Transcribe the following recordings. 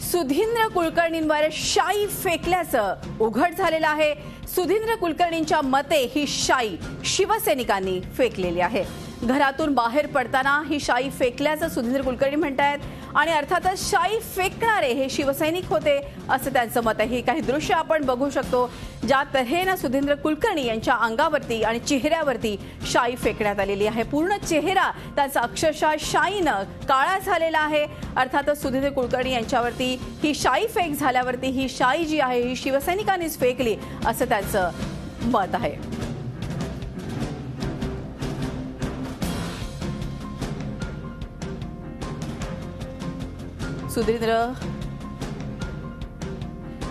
सुधींद्र कुलकर्णींवर शाई फेकल्याचं उघड झालेलं आहे। सुधींद्र कुलकर्णींच्या मते ही शाई शिवसैनिकांनी फेकलेली आहे। घरातून बाहेर पडताना ही शाई फेकल्याचं सुधींद्र कुलकर्णी म्हणतात आणि अर्थातच शाई फेकणारे हे शिवसैनिक होते असं त्यांचं मत आहे। काही दृश्य आपण बघू शकतो ज्या तऱ्हेने सुधींद्र कुलकर्णी यांच्या अंगावरती आणि चेहऱ्यावरती शाई फेकण्यात आलेली आहे। पूर्ण चेहरा त्यांचा अक्षरशः शाईनं काळा झालेला आहे। अर्थातच सुधींद्र कुलकर्णी यांच्यावरती ही शाई फेक झाल्यावरती ही शाई जी आहे ही शिवसैनिकांनीच फेकली असं त्यांचं मत आहे। सुधींद्र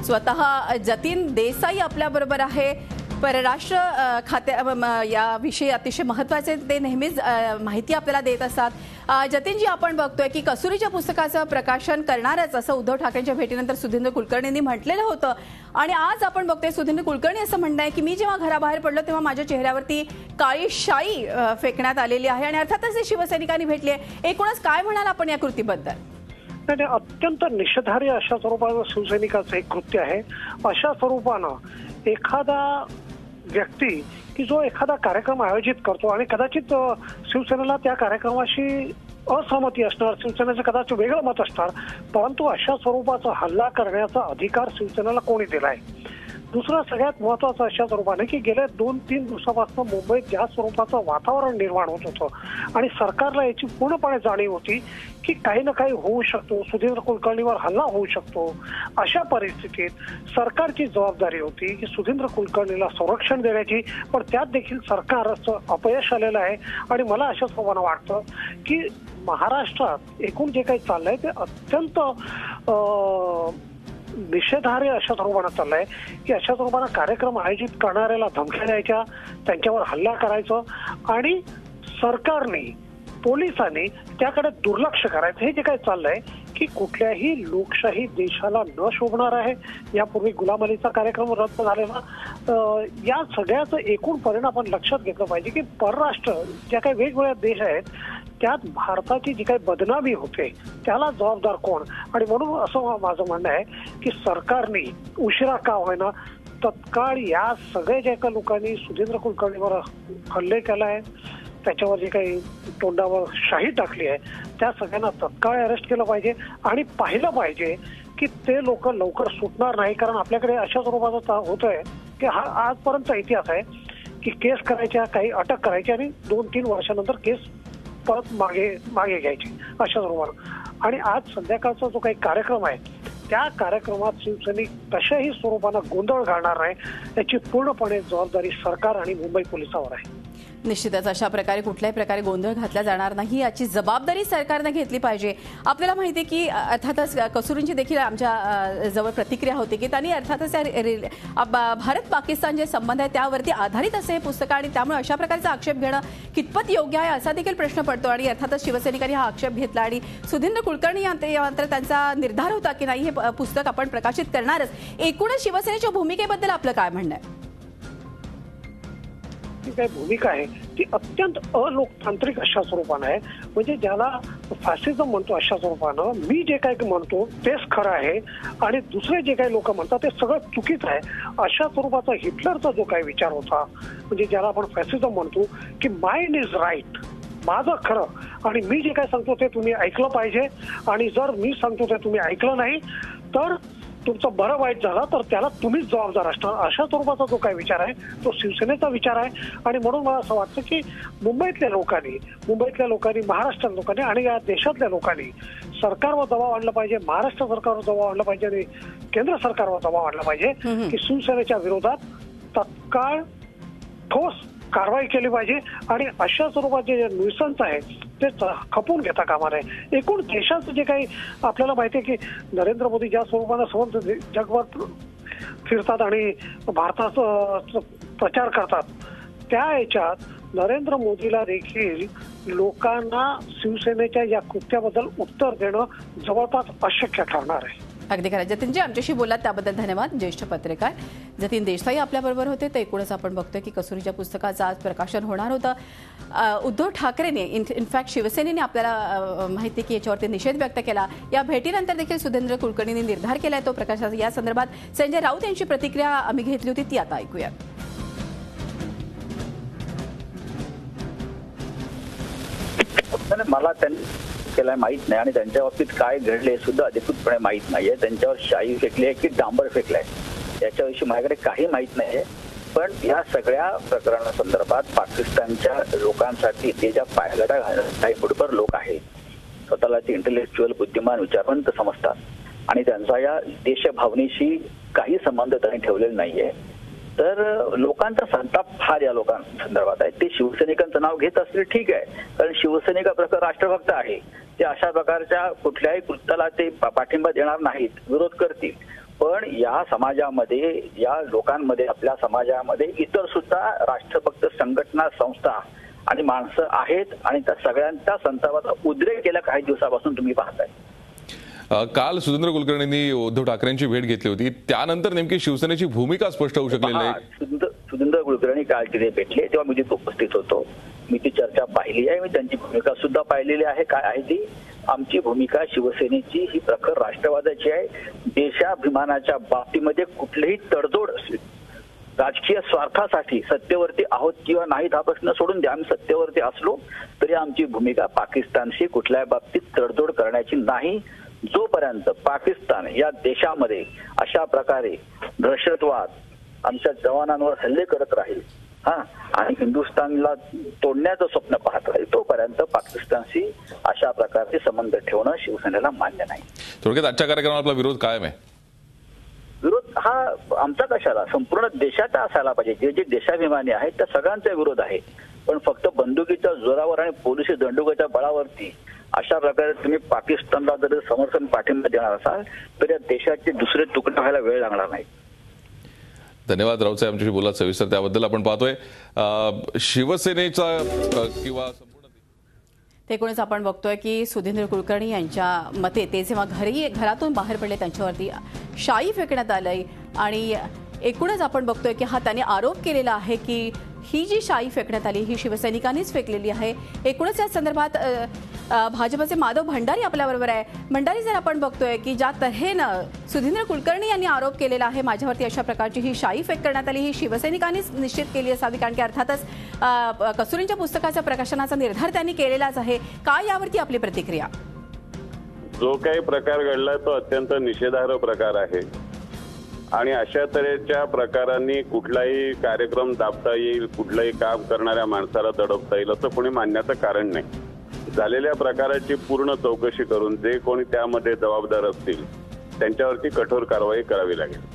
स्वतः जतीन देसाई आपल्या बरोबर आहे। परराष्ट्र खात्या या विषयी अतिशय महत्त्वाचे ते नेहमीच माहिती आपल्याला देत असतात। जतीनजी, आपण बघतोय की कसुरीच्या पुस्तकाचं प्रकाशन करणारच असं उद्धव ठाकरेंच्या भेटीनंतर सुधींद्र कुलकर्णींनी म्हटलेलं होतं आणि आज आपण बघतोय सुधींद्र कुलकर्णी असं म्हणणं की मी जेव्हा घराबाहेर पडलो तेव्हा माझ्या चेहऱ्यावरती काळी शाई फेकण्यात आलेली आहे आणि अर्थातच ते शिवसैनिकांनी भेटली आहे। एकूणच काय म्हणाल आपण या कृतीबद्दल? नाही, अत्यंत निषेधार्ह अशा स्वरूपाचं शिवसैनिकाचं एक कृत्य आहे। अशा स्वरूपानं एखादा व्यक्ती की जो एखादा कार्यक्रम आयोजित करतो आणि कदाचित शिवसेनेला त्या कार्यक्रमाशी असहमती असणार, शिवसेनेचं कदाचित वेगळं मत असणार, परंतु अशा स्वरूपाचा हल्ला करण्याचा अधिकार शिवसेनेला कोणी दिलाय? दुसरं सगळ्यात महत्वाचं अशा स्वरूपाने की गेल्या 2-3 दिवसापासून मुंबईत ज्या स्वरूपाचं वातावरण निर्माण होत होतं आणि सरकारला याची पूर्णपणे जाणीव होती की काही ना काही होऊ शकतो, सुधींद्र कुलकर्णीवर हल्ला होऊ शकतो, अशा परिस्थितीत सरकारची जबाबदारी होती की सुधींद्र कुलकर्णीला संरक्षण देण्याची, पण त्यात देखील सरकारचं अपयश आलेलं आहे। आणि मला अशा स्वरूपानं वाटतं की महाराष्ट्रात एकूण जे काही चाललंय ते अत्यंत निषेधार्ह अशा स्वरूपानं चाललंय की अशा स्वरूपानं कार्यक्रम आयोजित करणाऱ्याला धमक्या द्यायच्या, त्यांच्यावर हल्ला करायचं आणि सरकारने, पोलिसांनी त्याकडे दुर्लक्ष करायचं, हे जे काही चाललंय की कुठल्याही लोकशाही देशाला न शोभणार आहे। यापूर्वी गुलाम अलीचा कार्यक्रम रद्द झालेला, या सगळ्याचं एकूण परिणाम आपण लक्षात घेतलं पाहिजे की परराष्ट्र ज्या काही वेगवेगळ्या देश आहेत त्यात भारताची जी काही बदनामी होते त्याला जबाबदार कोण? आणि म्हणून असं माझं म्हणणं आहे की सरकारने उशिरा का होईना तत्काळ या सगळ्या ज्या काही लोकांनी सुधींद्र कुलकर्णीवर हल्ले केला आहे, त्याच्यावर जे काही तोंडावर शाही टाकली आहे, त्या सगळ्यांना तत्काळ अरेस्ट केलं पाहिजे आणि पाहिलं पाहिजे की ते लोक लवकर सुटणार नाही। कारण आपल्याकडे अशा स्वरूपाचं होतंय की हा आजपर्यंत इतिहास आहे की केस करायच्या, काही अटक करायची आणि 2-3 वर्षानंतर केस परत मागे घ्यायची अशा स्वरूपानं। आणि आज संध्याकाळचा जो काही कार्यक्रम आहे त्या कार्यक्रमात शिवसैनिक कशाही स्वरूपानं गोंधळ घालणार नाही याची पूर्णपणे जबाबदारी सरकार आणि मुंबई पोलिसांवर आहे। निश्चितच अशा प्रकारे कुठल्याही प्रकारे गोंधळ घातला जाणार नाही याची जबाबदारी सरकारने घेतली पाहिजे। आपल्याला माहिती आहे की अर्थातच कसुरींची देखील आमच्या जवळ प्रतिक्रिया होती की त्यांनी अर्थातच भारत पाकिस्तान जे संबंध आहे त्यावरती आधारित असे हे पुस्तक आणि त्यामुळे अशा प्रकारचा आक्षेप घेणं कितपत योग्य आहे असा देखील प्रश्न पडतो आणि अर्थातच शिवसैनिकांनी हा आक्षेप घेतला आणि सुधींद्र कुलकर्णी मात्र त्यांचा निर्धार होता की नाही हे पुस्तक आपण प्रकाशित करणारच। एकूणच शिवसेनेच्या भूमिकेबद्दल आपलं काय म्हणणं आहे? काही भूमिका आहे ती अत्यंत अलोकतांत्रिक अशा स्वरूपानं आहे, म्हणजे ज्याला फॅसिझम म्हणतो अशा स्वरूपानं मी जे काही म्हणतो तेच खरं आहे आणि दुसरे जे काही लोक म्हणतात ते सगळं चुकीचं आहे अशा स्वरूपाचा हिटलरचा जो काही विचार होता, म्हणजे ज्याला आपण फॅसिझम म्हणतो की माइंड इज राईट, माझं खरं आणि मी जे काही सांगतो ते तुम्ही ऐकलं पाहिजे आणि जर मी सांगतो ते तुम्ही ऐकलं नाही तर तुमचं बरं वाईट झालं तर त्याला तुम्हीच जबाबदार असणार, अशा स्वरूपाचा जो काही विचार आहे तो शिवसेनेचा विचार आहे। आणि म्हणून मला असं वाटतं की मुंबईतल्या लोकांनी, महाराष्ट्रातल्या लोकांनी आणि या देशातल्या लोकांनी सरकारवर दबाव आणला पाहिजे, महाराष्ट्र सरकारवर दबाव आणला पाहिजे आणि केंद्र सरकारवर दबाव आणला पाहिजे की शिवसेनेच्या विरोधात तत्काळ ठोस कारवाई केली पाहिजे आणि अशा स्वरूपाचे जे न्यूसन्स आहे ते खपून घेता कामा नये। एकूण देशाचं जे काही आपल्याला माहिती आहे की नरेंद्र मोदी ज्या स्वरूपानं सर्व जगभर फिरतात आणि भारताचा प्रचार करतात, त्या याच्यात नरेंद्र मोदीला देखील लोकांना शिवसेनेच्या या कृत्याबद्दल उत्तर देणं जवळपास अशक्य ठरणार आहे। अगदी खरं. जतीनजी, आमच्याशी बोललात त्याबद्दल धन्यवाद. ज्येष्ठ पत्रकार जतीन देसाई आपल्याबरोबर होते. तर एकूणच आपण बघतोय की कस्तुरीच्या पुस्तकाचं आज प्रकाशन होणार होतं. उद्धव ठाकरेने इनफॅक्ट शिवसेनेने आपल्याला माहिती की याच्यावरती निषेध व्यक्त केला. या भेटीनंतर देखील सुधींद्र कुलकर्णींनी निर्धार केलाय तो प्रकाशाचा. या संदर्भात संजय राऊत यांची प्रतिक्रिया आम्ही घेतली होती, ती आता ऐकूया. मला त्यांनी केलाय माहित नाही आणि त्यांच्या बाबतीत काय घडले सुद्धा अधिकृतपणे माहित नाहीये. त्यांच्यावर शाई फेकली आहे की डांबर फेकलाय याच्याविषयी माझ्याकडे काही माहित नाहीये. पण या सगळ्या प्रकरणासंदर्भात पाकिस्तानच्या लोकांसाठी ते ज्या पायगडा घालत काही फुटभर लोक आहेत, स्वतःला ते इंटेलेक्च्युअल बुद्धिमान विचारवंत समजतात आणि त्यांचा या देशभावनेशी काही संबंध त्यांनी ठेवलेला नाहीये. तर लोकांचा संताप फार या लोकांसंदर्भात आहे. ते शिवसैनिकांचं नाव घेत असले ठीक आहे, कारण शिवसैनिक प्रकार राष्ट्रभक्त आहे. ते अशा प्रकारच्या कुठल्याही कृत्याला ते पाठिंबा देणार नाहीत, विरोध करतील. पण या समाजामध्ये, या लोकांमध्ये, आपल्या समाजामध्ये इतर सुद्धा राष्ट्रभक्त संघटना, संस्था आणि माणसं आहेत आणि त्या सगळ्यांच्या संतापाचा उद्रेक गेल्या काही दिवसापासून तुम्ही पाहताय. काल सुधींद्र कुलकर्णींनी उद्धव ठाकरेंची भेट घेतली होती, त्यानंतर नेमकी शिवसेनेची भूमिका स्पष्ट होऊ शकलेली नाही. सुधींद्र कुलकर्णी काल तिथे भेटले तेव्हा मी तिथे उपस्थित होतो. मी ती चर्चा पाहिली आहे, मी त्यांची भूमिका सुद्धा पाहिलेली आहे. काय आहे ती? आमची भूमिका शिवसेनेची ही प्रखर राष्ट्रवादाची आहे. देशाभिमानाच्या बाबतीमध्ये कुठलीही तडजोड राजकीय स्वार्थासाठी सत्तेवरती आहोत किंवा नाहीत हा प्रश्न सोडून द्या. आम्ही सत्तेवरती असलो तरी आमची भूमिका पाकिस्तानशी कुठल्याही बाबतीत तडजोड करण्याची नाही. जोपर्यंत पाकिस्तान या देशामध्ये अशा प्रकारे दहशतवाद, आमच्या जवानांवर हल्ले करत राहील आणि हिंदुस्थानला तोडण्याचं स्वप्न पाहत राहील, तोपर्यंत पाकिस्तानशी अशा प्रकारचे संबंध ठेवणं शिवसेनेला मान्य नाही. थोडक्यात आजच्या कार्यक्रमाला आपला विरोध कायम आहे. विरोध हा आमचा कशाला, संपूर्ण देशाचा असायला पाहिजे. जे जे देशाभिमानी आहेत त्या सगळ्यांचा विरोध आहे. पण फक्त बंदुकीच्या जोरावर आणि पोलिसी दंडुकाच्या बळावरती अशा प्रकारे तुम्ही पाकिस्तानला जर समर्थन पाठिंबा देणार असाल तर या देशाचे दुसरे तुकडे व्हायला वेळ लागणार नाही. धन्यवाद राऊत साहेब, आमच्याशी बोलत सविस्तर त्याबद्दल. आपण पाहतोय शिवसेनेचा किंवा ते एकूणच आपण बघतोय की सुधींद्र कुलकर्णी यांच्या मते ते जेव्हा घरातून बाहेर पडले त्यांच्यावरती शाई फेकण्यात आलंय आणि एकूणच आपण बघतोय की हा त्याने आरोप केलेला आहे की ही जी शाई फेकण्यात आली ही शिवसैनिकांनीच फेकलेली आहे. एकूणच या संदर्भात भाजपचे माधव भंडारी आपल्याबरोबर आहे. भंडारी, जर आपण बघतोय की ज्या तऱ्हेनं सुधींद्र कुलकर्णी यांनी आरोप केलेला आहे माझ्यावरती अशा प्रकारची ही शाई फेक करण्यात आली, ही शिवसैनिकांनीच निश्चित केली असावी, कारण की अर्थातच कस्तुरींच्या पुस्तकाच्या प्रकाशनाचा निर्धार त्यांनी केलेलाच आहे. काय यावरती आपली प्रतिक्रिया? जो काही प्रकार घडला तो अत्यंत निषेधार्ह प्रकार आहे आणि अशा तऱ्हेच्या प्रकारांनी कुठलाही कार्यक्रम दाबता येईल, कुठलंही काम करणाऱ्या माणसाला दडपता येईल असं कोणी मानण्याचं कारण नाही. झालेल्या प्रकाराची पूर्ण चौकशी करून जे कोणी त्यामध्ये जबाबदार असतील त्यांच्यावरती कठोर कारवाई करावी लागेल.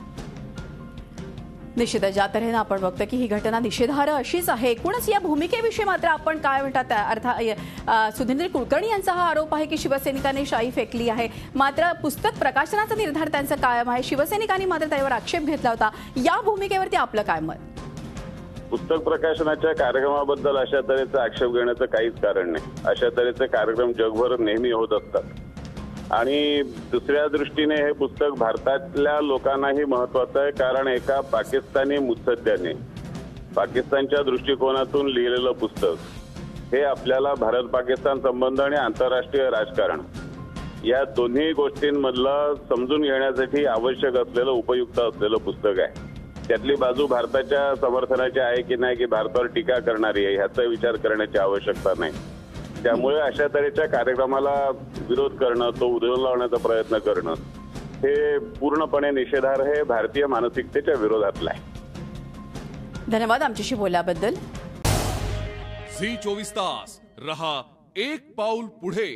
निश्चित ज्या तऱ्हेनं आपण बघतो की ही घटना निषेधार्ह अशीच आहे. एकूणच या भूमिकेविषयी मात्र आपण काय म्हणतात? अर्थात सुधींद्र कुलकर्णी यांचा हा आरोप आहे की शिवसैनिकांनी शाई फेकली आहे, मात्र पुस्तक प्रकाशनाचा निर्धार त्यांचा कायम आहे. शिवसैनिकांनी मात्र त्यावर आक्षेप घेतला होता. या भूमिकेवरती आपलं काय मत? पुस्तक प्रकाशनाच्या कार्यक्रमाबद्दल अशा तऱ्हेचा आक्षेप घेण्याचं काहीच कारण नाही. अशा तऱ्हेचे कार्यक्रम जगभर नेहमी होत असतात आणि दुसऱ्या दृष्टीने हे पुस्तक भारतातल्या लोकांनाही महत्वाचं आहे, कारण एका पाकिस्तानी मुत्सद्द्याने पाकिस्तानच्या दृष्टिकोनातून लिहिलेलं पुस्तक हे आपल्याला भारत पाकिस्तान संबंध आणि आंतरराष्ट्रीय राजकारण या दोन्ही गोष्टींमधलं समजून घेण्यासाठी आवश्यक असलेलं, उपयुक्त असलेलं पुस्तक आहे. त्यातली बाजू भारताच्या समर्थनाची आहे की नाही, की भारतावर टीका करणारी आहे, ह्याचा विचार करण्याची आवश्यकता नाही. त्यामुळे अशा तऱ्हेच्या कार्यक्रमाला विरोध करणं, तो उधळून लावण्याचा प्रयत्न करणं हे पूर्णपणे निषेधार्ह आहे, भारतीय मानसिकतेच्या विरोधातला आहे. धन्यवाद आमच्याशी बोलल्याबद्दल. झी 24 तास रहा एक पाऊल पुढे.